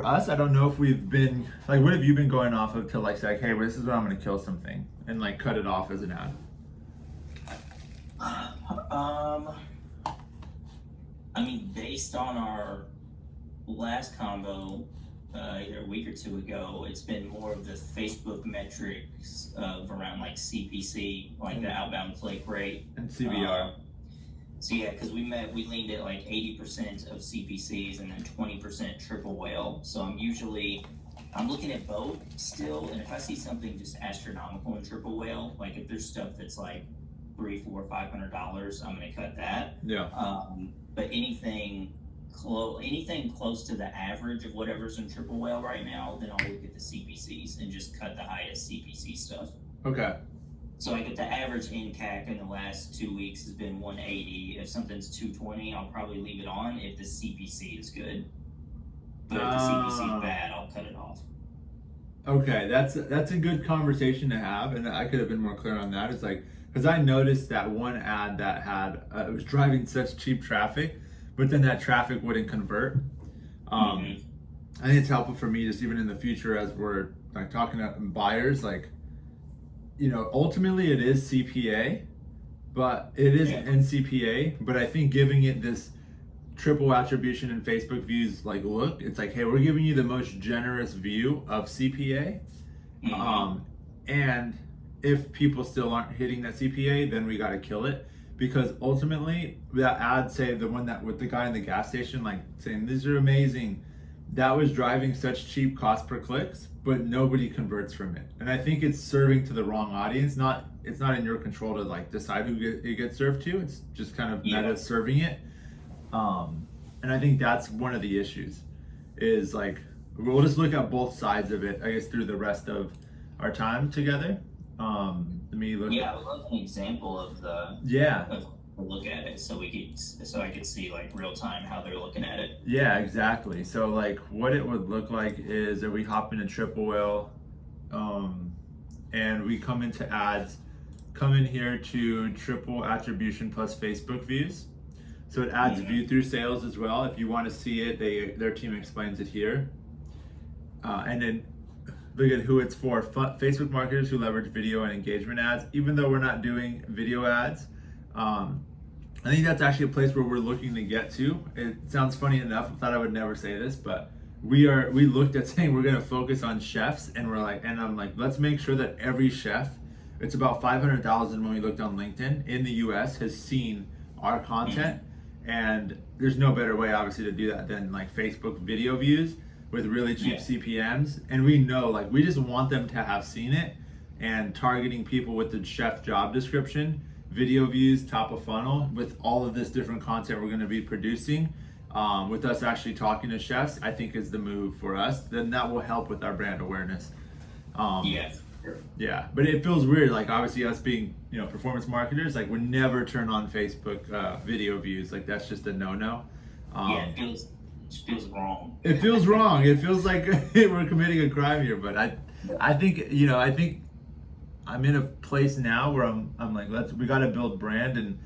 For us, I don't know if we've been like, what have you been going off of to like say, like, hey, well, this is when I'm going to kill something and like cut it off as an ad? Um, I mean, based on our last combo, either a week or two ago, it's been more of the Facebook metrics of around like CPC, like the outbound click rate. And CBR. So yeah, because we leaned at like 80% of CPCs and then 20% triple whale. So I'm looking at both still, and if I see something just astronomical in triple whale, like if there's stuff that's like $300, $400, $500, I'm gonna cut that. Yeah. But anything close to the average of whatever's in triple whale right now, then I'll look at the CPCs and just cut the highest CPC stuff. Okay. So like if the average NCAC in the last 2 weeks has been 180, if something's 220, I'll probably leave it on if the CPC is good. But if the CPC is bad, I'll cut it off. Okay, that's a good conversation to have, and I could have been more clear on that. It's like, because I noticed that one ad that had it was driving such cheap traffic, but then that traffic wouldn't convert. I think it's helpful for me just even in the future as we're like talking to buyers, like, you know, ultimately it is CPA, but it is NCPA. But I think giving it this triple attribution in Facebook views, like, look, it's like, hey, we're giving you the most generous view of CPA. And if people still aren't hitting that CPA, then we got to kill it. Because ultimately, that ad, say the one that with the guy in the gas station, like saying, these are amazing, that was driving such cheap cost per clicks, but nobody converts from it. And I think it's serving to the wrong audience. It's not in your control to like decide who it gets served to. It's just kind of meta serving it. And I think that's one of the issues is like, we'll just look at both sides of it, I guess, through the rest of our time together. Let me look. Yeah, I would love an example of look at it so I could see like real time how they're looking at it. Yeah, exactly. So like what it would look like is that we hop into triple whale, and we come into ads, come in here to triple attribution plus Facebook views. So it adds view through sales as well. If you want to see it, their team explains it here. And then look at who it's for. Facebook marketers who leverage video and engagement ads. Even though we're not doing video ads, I think that's actually a place where we're looking to get to. It sounds funny enough. I thought I would never say this, but we looked at saying we're going to focus on chefs, and I'm like, let's make sure that every chef, it's about 500,000 when we looked on LinkedIn in the US, has seen our content. And there's no better way, obviously, to do that than like Facebook video views with really cheap CPMs. And we know, like, we just want them to have seen it, and targeting people with the chef job description, video views, top of funnel, with all of this different content we're going to be producing, with us actually talking to chefs, I think is the move for us. Then that will help with our brand awareness. Yeah, but it feels weird, like obviously us being, you know, performance marketers, like we never turn on Facebook video views. Like that's just a no-no. It feels wrong. It feels wrong. It feels like we're committing a crime here. But I think, you know, I think I'm in a place now where I'm like, we got to build brand, and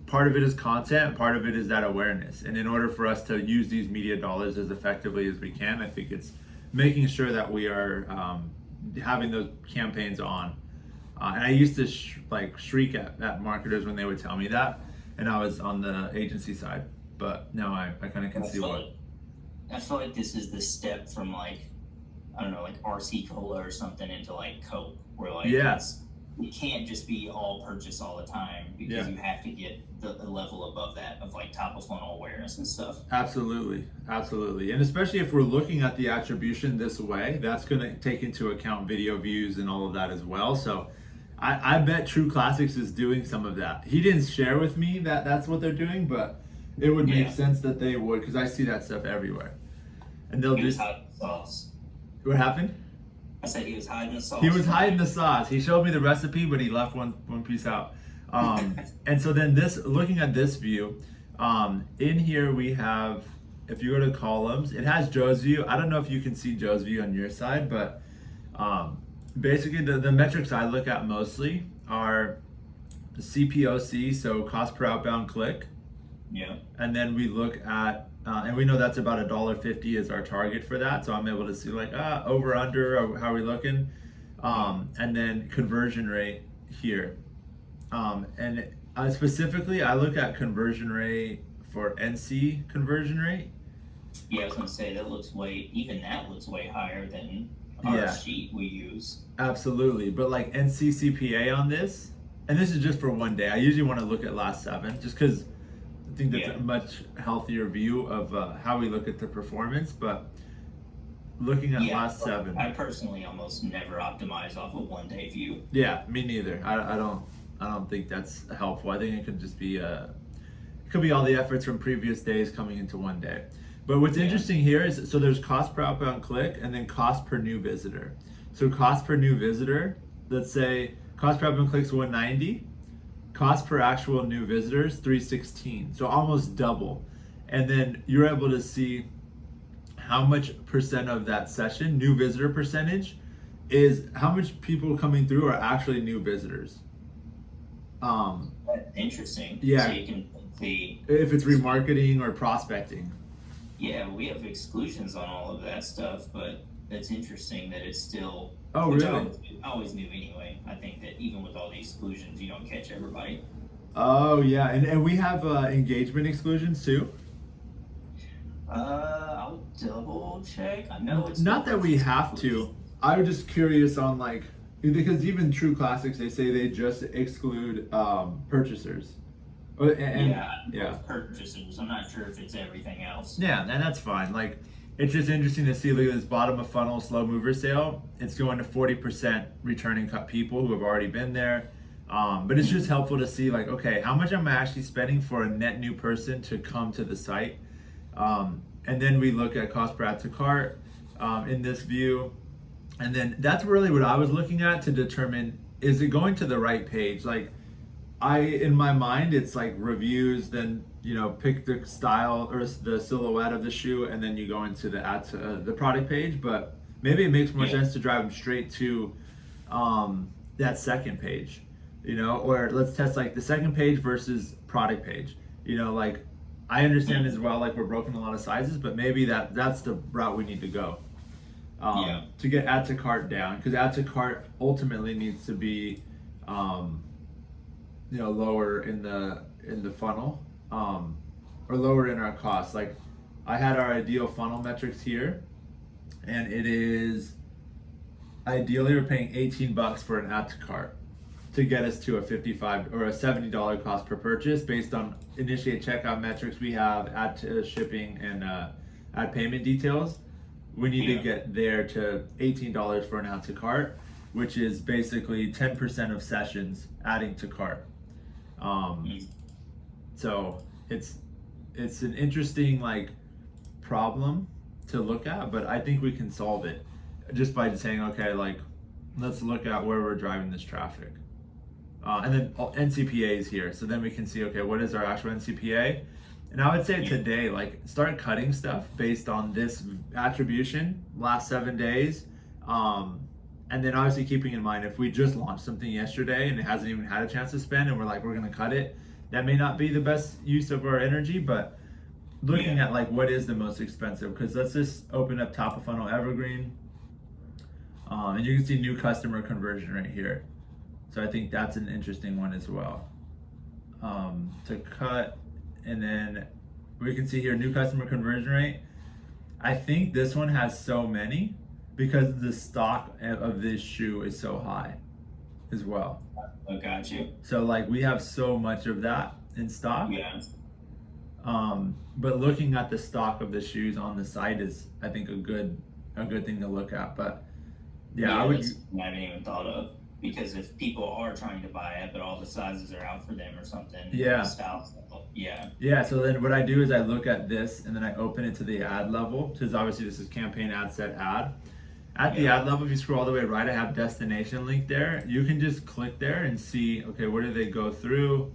part of it is content, part of it is that awareness. And in order for us to use these media dollars as effectively as we can, I think it's making sure that we are having those campaigns on. And I used to shriek at marketers when they would tell me that, and I was on the agency side. But now I kind of can see what. I feel like this is the step from like, I don't know, like RC Cola or something into like Coke, where like you can't just be all purchase all the time, because you have to get the level above that of like top of funnel awareness and stuff. Absolutely. And especially if we're looking at the attribution this way, that's going to take into account video views and all of that as well. So I bet True Classics is doing some of that. He didn't share with me that that's what they're doing, but it would make sense that they would, because I see that stuff everywhere. And they'll just hide the sauce. What happened? I said he was hiding the sauce. He was hiding the sauce. He showed me the recipe, but he left one piece out. And so then looking at this view, in here we have, if you go to columns, it has Joe's view. I don't know if you can see Joe's view on your side, but basically the metrics I look at mostly are the CPOC, so cost per outbound click. Yeah. And then we look at and we know that's about $1.50 is our target for that. So I'm able to see like over under, or how are we looking, and then conversion rate here, and specifically I look at conversion rate for NC conversion rate. Yeah, I was gonna say that looks way higher than our Yeah. sheet we use. Absolutely, but like NCCPA on this, and this is just for one day. I usually want to look at last 7, just because I think that's Yeah. a much healthier view of how we look at the performance. But looking at last 7, I personally almost never optimize off a 1 day view. yeah, me neither. I don't think that's helpful. I think it could just be it could be all the efforts from previous days coming into one day. But what's interesting here is, so there's cost per outbound click and then cost per new visitor. So cost per new visitor, let's say cost per outbound clicks 190, cost per actual new visitors 316. So almost double. And then you're able to see how much percent of that session, new visitor percentage, is how much people coming through are actually new visitors. Interesting. Yeah. So you can see. If it's remarketing or prospecting. Yeah, we have exclusions on all of that stuff, but it's interesting that it's still. Oh, which really? I always knew anyway. I think that even with all the exclusions, you don't catch everybody. Oh yeah, and we have engagement exclusions too. I'll double check. I know it's Not that we have to. I was just curious on like, because even True Classics, they say they just exclude purchasers. Yeah. Purchasers. I'm not sure if it's everything else. Yeah, and that's fine. Like, it's just interesting to see. Look at this bottom of funnel slow mover sale. It's going to 40% returning cut people who have already been there. But it's just helpful to see like, okay, how much am I actually spending for a net new person to come to the site? And then we look at cost per add to cart in this view. And then that's really what I was looking at to determine, is it going to the right page? Like, in my mind, it's like reviews, then, pick the style or the silhouette of the shoe, and then you go into the add to the product page. But maybe it makes more sense to drive them straight to that second page, or let's test like the second page versus product page. Like, I understand as well, like we're broken a lot of sizes, but maybe that's the route we need to go to get add to cart down, because add to cart ultimately needs to be lower in the funnel, or lower in our costs. Like, I had our ideal funnel metrics here, and it is ideally we're paying $18 for an add to cart to get us to a $55 or a $70 cost per purchase based on initiate checkout metrics we have, add to shipping, and add payment details. We need to get there to $18 for an add to cart, which is basically 10% of sessions adding to cart. So it's an interesting like problem to look at, but I think we can solve it just by saying, okay, like, let's look at where we're driving this traffic. And then NCPA is here, so then we can see, okay, what is our actual NCPA? And I would say today, like, start cutting stuff based on this attribution last 7 days. And then obviously keeping in mind, if we just launched something yesterday and it hasn't even had a chance to spend, and we're like, we're gonna cut it, that may not be the best use of our energy. But looking at like what is the most expensive, because let's just open up top of funnel evergreen, and you can see new customer conversion right here. So I think that's an interesting one as well to cut. And then we can see here new customer conversion rate. I think this one has so many because the stock of this shoe is so high as well. I got you. So like we have so much of that in stock. Yeah. But looking at the stock of the shoes on the site is, I think, a good thing to look at. But I would. I haven't even thought of, because if people are trying to buy it, but all the sizes are out for them or something. Yeah. Yeah. So then what I do is I look at this and then I open it to the ad level, because obviously this is campaign ad set ad. At the ad level, if you scroll all the way right, I have destination link there. You can just click there and see, okay, where do they go through?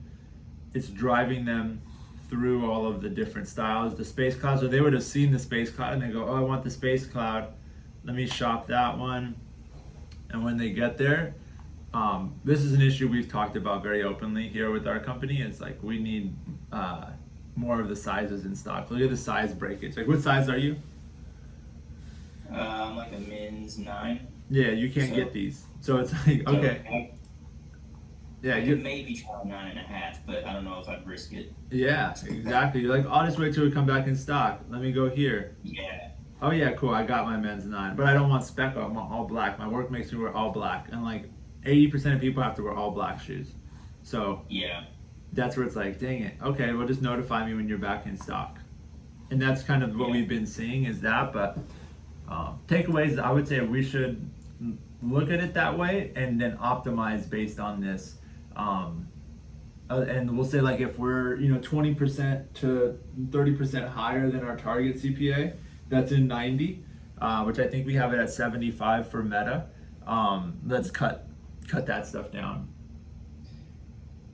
It's driving them through all of the different styles. The space cloud, so they would have seen the space cloud and they go, oh, I want the space cloud. Let me shop that one. And when they get there, this is an issue we've talked about very openly here with our company. It's like we need more of the sizes in stock. Look at the size breakage. Like, what size are you? I'm like a men's 9. Yeah, you can't So- get these. So it's like, So okay. Yeah, I you, could maybe try 9.5, but I don't know if I'd risk it. yeah, exactly. You're like, I'll just wait till we come back in stock. Let me go here. Yeah. Oh yeah, cool. I got my men's 9, but I don't want spec. I want all black. My work makes me wear all black, and like 80% of people have to wear all black shoes. So Yeah. that's where it's like, dang it. Okay, well, just notify me when you're back in stock. And that's kind of what Yeah. we've been seeing is that. But takeaways, I would say we should look at it that way and then optimize based on this. And we'll say like if we're 20% to 30% higher than our target CPA, that's in 90, which I think we have it at 75 for Meta. Let's cut that stuff down.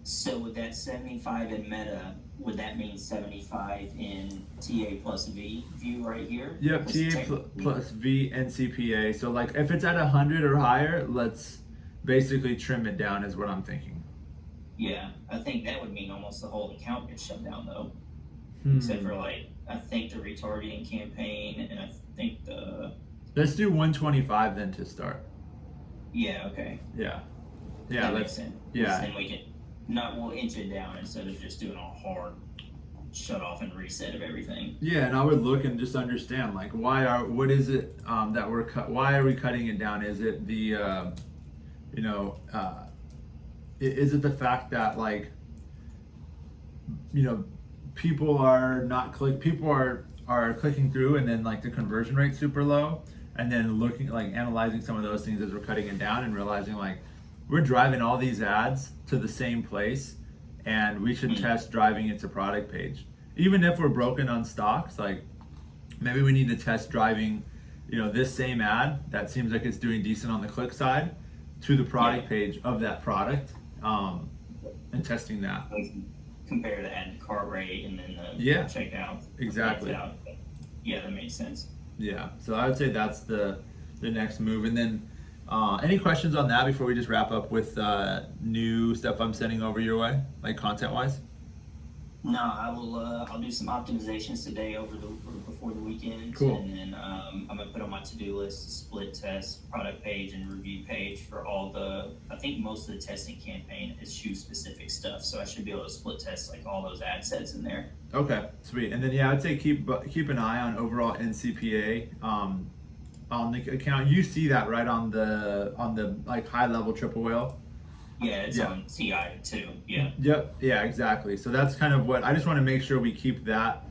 So with that 75 in Meta, would that mean 75 in TA plus V view right here? Yep, Because TA technically- plus V and CPA. So like if it's at 100 or higher, let's basically trim it down is what I'm thinking. Yeah, I think that would mean almost the whole account gets shut down though. Hmm. Except for like, I think the retargeting campaign and I think Let's do 125 then to start. yeah, okay. Yeah. That Yeah, makes let's sense. yeah. Then we can, we'll inch it down instead of just doing a hard shut off and reset of everything. Yeah, and I would look and just understand like what is it that we're why are we cutting it down? Is it the is it the fact that like people are clicking through and then like the conversion rate's super low, and then looking like analyzing some of those things as we're cutting it down and realizing like we're driving all these ads to the same place and we should test driving it to product page. Even if we're broken on stocks, like maybe we need to test driving this same ad that seems like it's doing decent on the click side to the product page of that product, and testing that. We can compare the add to cart rate and then the Yeah, checkout. exactly. Checkout. Yeah, that makes sense. Yeah, so I would say that's the next move. And then any questions on that before we just wrap up with new stuff I'm sending over your way, like content wise? No, I will. I'll do some optimizations today before the weekend. Cool. And then I'm gonna put on my to-do list split test, product page, and review page for all the. I think most of the testing campaign is shoe specific stuff, so I should be able to split test like all those ad sets in there. Okay, sweet. And then yeah, I'd say keep an eye on overall NCPA on the account. You see that right on the like high level triple whale. Yeah, it's Yeah. on TI too. Yeah. Yep. Yeah, exactly. So that's kind of what I just want to make sure we keep that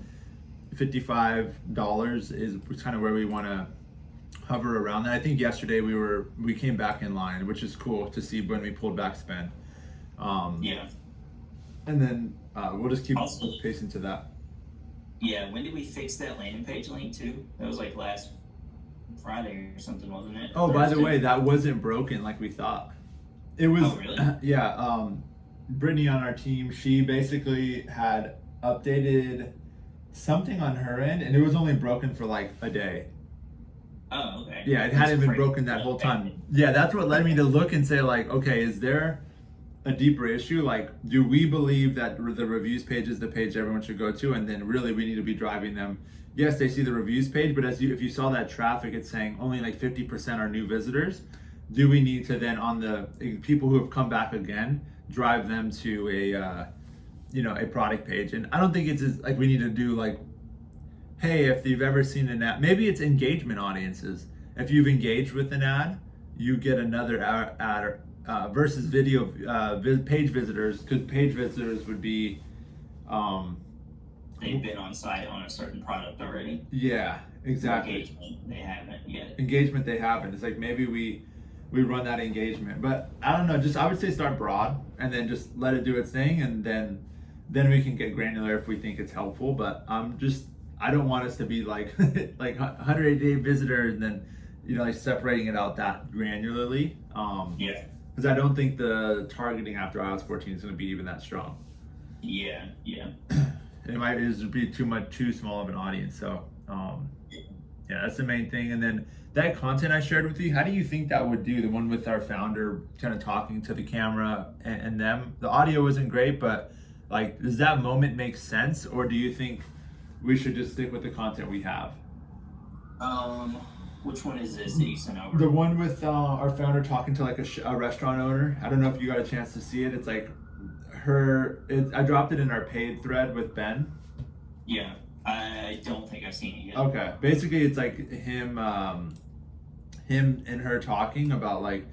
$55 is kind of where we want to hover around that. I think yesterday we came back in line, which is cool to see when we pulled back spend. Yeah. And then we'll just keep Also- pacing to that. Yeah. When did we fix that landing page link too? That was like last Friday or something, wasn't it? Oh, by the Thursday? way, that wasn't broken like we thought. It was. Oh, really? Yeah. Brittany on our team, she basically had updated something on her end, and it was only broken for like a day. Oh, okay. Yeah, it That's hadn't been crazy. broken that whole time. Yeah, that's what led me to look and say like, okay, is there a deeper issue? Like, do we believe that the reviews page is the page everyone should go to, and then really we need to be driving them? Yes, they see the reviews page, but if you saw that traffic, it's saying only like 50% are new visitors. Do we need to then on the people who have come back again drive them to a product page? And I don't think it's like we need to do like, hey, if you've ever seen an ad, maybe it's engagement audiences. If you've engaged with an ad, you get another ad versus video page visitors, because page visitors would be They've been on site on a certain product already. yeah, exactly. Engagement, they haven't yet. Engagement they haven't. It's like maybe we run that engagement, but I don't know. Just I would say start broad and then just let it do its thing, and then we can get granular if we think it's helpful. But I don't want us to be like like 180-day visitors and then like separating it out that granularly. Yeah. Because I don't think the targeting after iOS 14 is going to be even that strong. Yeah. Yeah. It might just be too small of an audience. So yeah, that's the main thing. And then that content I shared with you, how do you think that would do? The one with our founder kind of talking to the camera and them. The audio wasn't great, but Like, does that moment make sense, or do you think we should just stick with the content we have? Which one is this that you sent over? The one with our founder talking to like a restaurant owner. I don't know if you got a chance to see it. It's like I dropped it in our paid thread with Ben. Yeah, I don't think I've seen it yet. Okay, basically it's like him and her talking about like,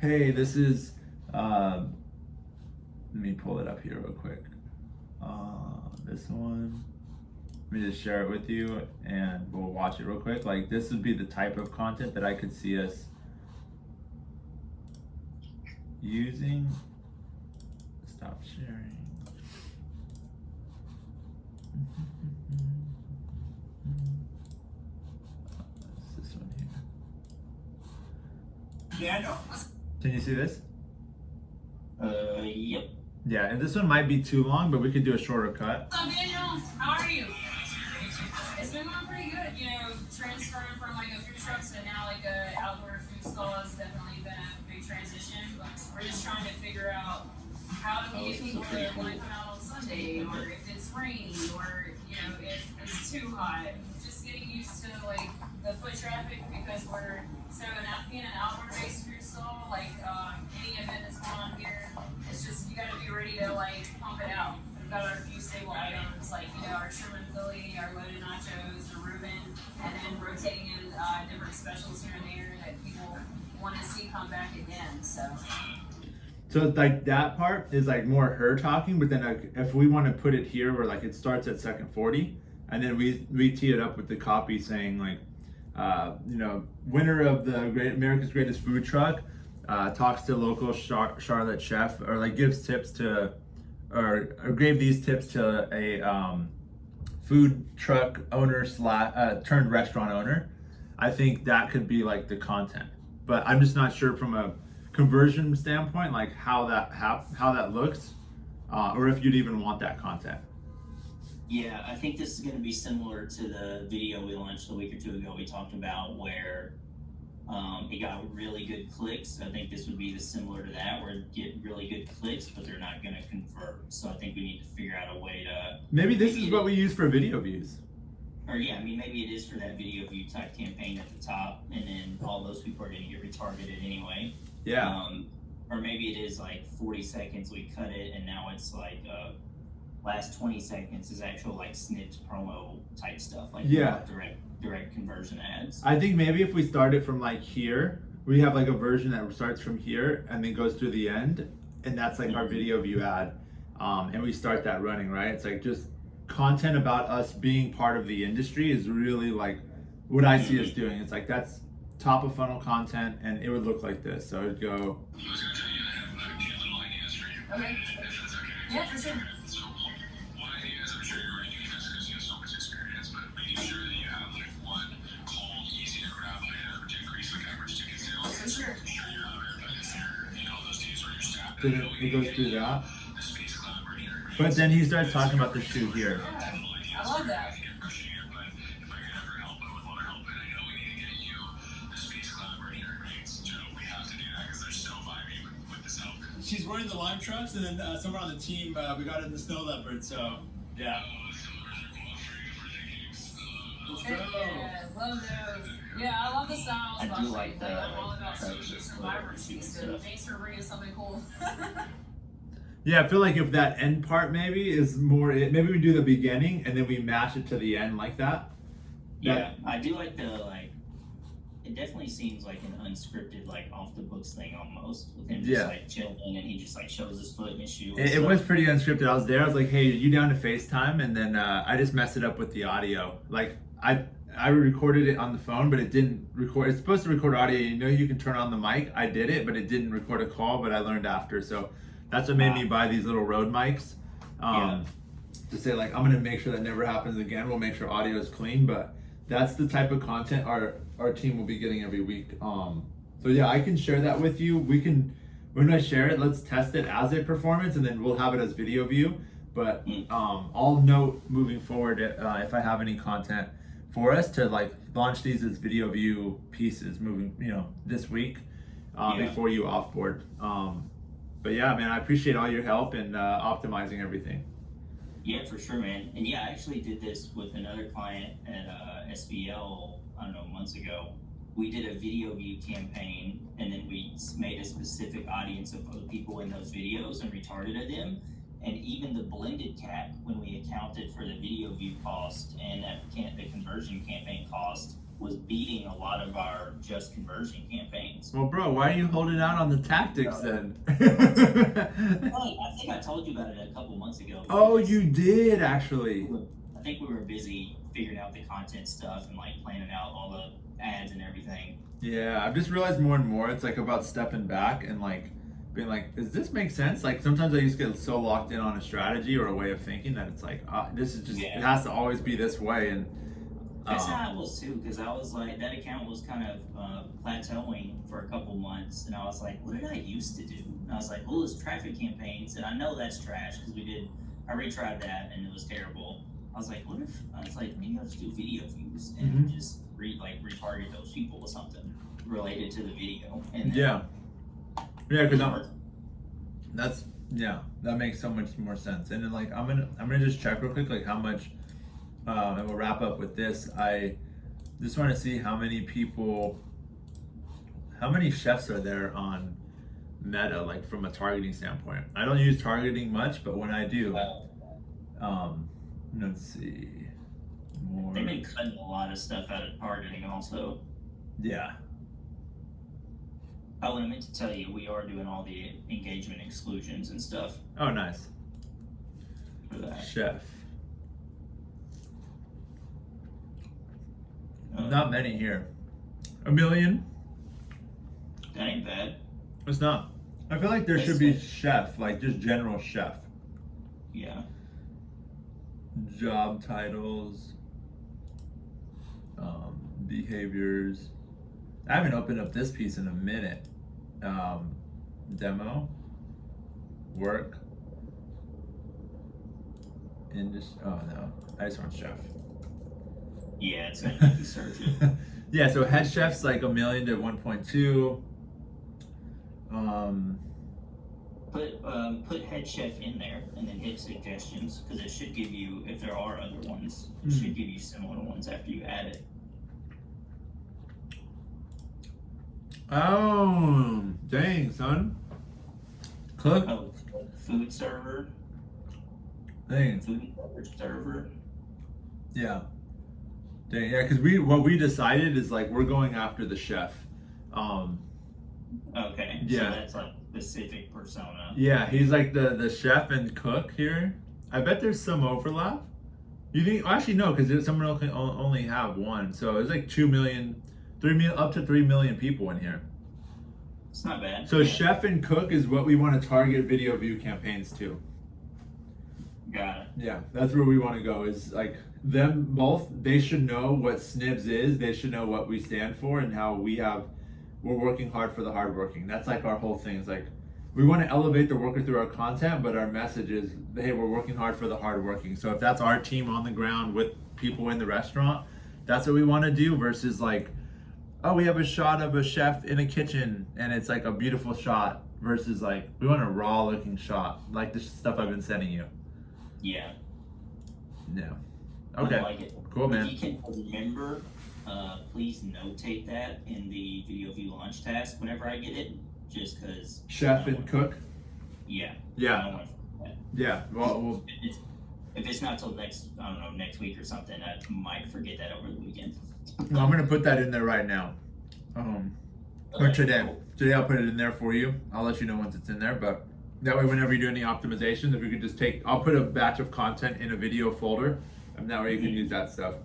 hey, this is. Let me pull it up here real quick. This one. Let me just share it with you and we'll watch it real quick. Like, this would be the type of content that I could see us using. Stop sharing. It's this one here. Yeah, I know. Can you see this? Yep. Yeah, and this one might be too long, but we could do a shorter cut. What's up, Daniel? How are you? It's been going pretty good. You know, transferring from like a food truck to now like a outdoor food stall has definitely been a big transition. But we're just trying to figure out how do we get people to want to come out on Sunday, or if it's rainy, or you know, if it's too hot. Just getting used to like the foot traffic because we're being an outdoor-based food stall. Like any event that's going on here, it's just you got to be ready to like pump it out. We've got our few staple items like our shrimp and Philly, our loaded nachos, the Reuben, and then rotating in different specials here and there that people want to see come back again. So like that part is like more her talking, but then like, if we want to put it here where like it starts at second 40, and then we tee it up with the copy saying like, winner of the America's Greatest Food Truck talks to local Charlotte chef, or like gives tips to, or gave these tips to a food truck owner turned restaurant owner. I think that could be like the content, but I'm just not sure from a conversion standpoint, like how that looks, or if you'd even want that content. Yeah, I think this is going to be similar to the video we launched a week or two ago. We talked about where it got really good clicks. I think this would be similar to that, where it get really good clicks, but they're not going to convert. So I think we need to figure out a way to. Maybe this is what we use for video views. Or yeah, I mean maybe it is for that video view type campaign at the top, and then all those people are going to get retargeted anyway. Yeah. Or maybe it is like 40 seconds, we cut it, and now it's like last 20 seconds is actual like snips promo type stuff, like direct conversion ads. I think maybe if we start it from like here, we have like a version that starts from here and then goes through the end, and that's like our video view ad, and we start that running, right? It's like just content about us being part of the industry is really like what I see us doing. It's like that's top of funnel content, and it would look like this. So it would go. I was going to tell you, I have a few little ideas for you. Okay. If that's okay. Yeah, for sure. So, one idea is, I'm sure you're already doing this because you have so much experience, but making sure that you have like one cold, easy to grab item to increase like average ticket sales. For sure. I'm sure you're out there, but you know, those days where you're strapped Then in, it goes through that. the space collaborator. But then he starts talking about the shoe here. Yeah, I love that. She's running the lime trucks, and then somewhere on the team, we got in the snow leopard. So yeah. Let's go. Yeah, love those. Yeah, I love the styles. I do like the I'm all about trucks social with vibrancy, little so stuff. thanks for bringing something cool. Yeah, I feel like if that end part maybe is more, maybe we do the beginning and then we match it to the end like that. Yeah, I do like the like. It definitely seems like an unscripted, like off the books thing almost, with him just like chilling and he just like shows his foot and his shoe. It was pretty unscripted. I was there. I was like, "Hey, you down to FaceTime?" And then I just messed it up with the audio. Like I recorded it on the phone, but it didn't record. It's supposed to record audio. You know, you can turn on the mic. I did it, but it didn't record a call. But I learned after, so that's what made me buy these little Rode mics. To say like, I'm gonna make sure that never happens again. We'll make sure audio is clean, but that's the type of content our team will be getting every week. So yeah, I can share that with you. We can, when I share it, let's test it as a performance, and then we'll have it as video view. But I'll note moving forward if I have any content for us to like launch these as video view pieces moving, this week before you offboard. But yeah, man, I appreciate all your help in optimizing everything. Yeah, for sure, man. And yeah, I actually did this with another client at SBL, I don't know, months ago. We did a video view campaign, and then we made a specific audience of people in those videos and retargeted them. And even the blended CAC, when we accounted for the video view cost and the conversion campaign cost, was beating a lot of our just conversion campaigns. Well, bro, why are you holding out on the tactics then? I think I told you about it a couple months ago. Oh, you did actually. I think we were busy figuring out the content stuff and like planning out all the ads and everything. Yeah, I've just realized more and more it's like about stepping back and like being like, does this make sense? Like sometimes I used to get so locked in on a strategy or a way of thinking that it's like, this is just, it has to always be this way. And that's how I was too, because I was like, that account was kind of plateauing for a couple months, and I was like, what did I used to do? And I was like, well, it's traffic campaigns, and I know that's trash because I retried that and it was terrible. I was like, maybe I'll just do video views and just retarget those people with something related to the video. And then, because that makes so much more sense. And then like I'm gonna just check real quick like how much, and we'll wrap up with this. I just want to see how many chefs are there on Meta, like from a targeting standpoint. I don't use targeting much, but when I do, let's see. More. They've been cutting a lot of stuff out of targeting also. Yeah. Oh, and I meant to tell you, we are doing all the engagement exclusions and stuff Oh, nice. for that. Chef. Not many here. 1 million? That ain't bad. It's not. I feel like there should be chef, like just general chef. Yeah. Job titles, behaviors. I haven't opened up this piece in a minute. Demo, work, oh no, I just want chef. Yeah, it's gonna make you search it. Yeah, so head chef's like 1 million to 1.2. Put head chef in there and then hit suggestions, because it should give you, if there are other ones, it should give you similar ones after you add it. Oh, dang, son. Cook. Oh, food server. Dang. Food and beverage server. Yeah. Dang, yeah, because what we decided is like we're going after the chef. Okay. Yeah. So that's like specific persona. Yeah, he's like the chef and cook here. I bet there's some overlap. You think? Actually, no, because someone can only have one. So it's like 2 million, 3 million, up to 3 million people in here. It's not bad. So chef and cook is what we want to target video view campaigns to. Got it. Yeah, that's where we want to go. Is like them both. They should know what Snibs is. They should know what we stand for and how we're working hard for the hardworking. That's like our whole thing. It's like we want to elevate the worker through our content, but our message is, hey, we're working hard for the hardworking. So if that's our team on the ground with people in the restaurant, that's what we want to do. Versus like, oh, we have a shot of a chef in a kitchen and it's like a beautiful shot. Versus like, we want a raw looking shot, like the stuff I've been sending you. Yeah. Yeah. Okay. I like it. Cool, man. If you can remember, please notate that in the video view launch task whenever I get it, just because. Chef and cook. Yeah. Yeah. I don't want to forget Yeah. Well, that. If it's not till next week or something, I might forget that over the weekend. I'm gonna put that in there right now. Or today. Today I'll put it in there for you. I'll let you know once it's in there, but that way whenever you do any optimizations, if you could just I'll put a batch of content in a video folder, and that way you can use that stuff.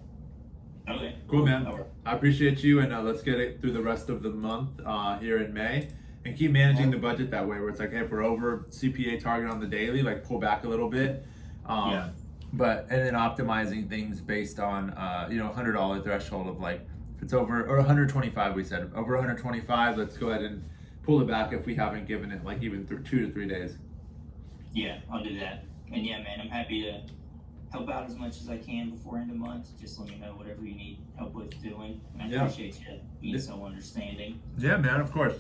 Okay. Cool, man. I appreciate you, and let's get it through the rest of the month here in May, and keep managing the budget that way, where it's like, hey, if we're over CPA target on the daily, like pull back a little bit. But and then optimizing things based on $100 threshold of like, if it's over, or 125, we said over 125, let's go ahead and pull it back if we haven't given it like even 2 to 3 days. Yeah, I'll do that. And yeah, man, I'm happy to help out as much as I can before end of month. Just let me know whatever you need help with doing. And I appreciate you being so understanding. Yeah, man, of course.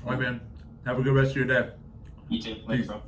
All right, man. Have a good rest of your day. You too. Later, Peace. bro.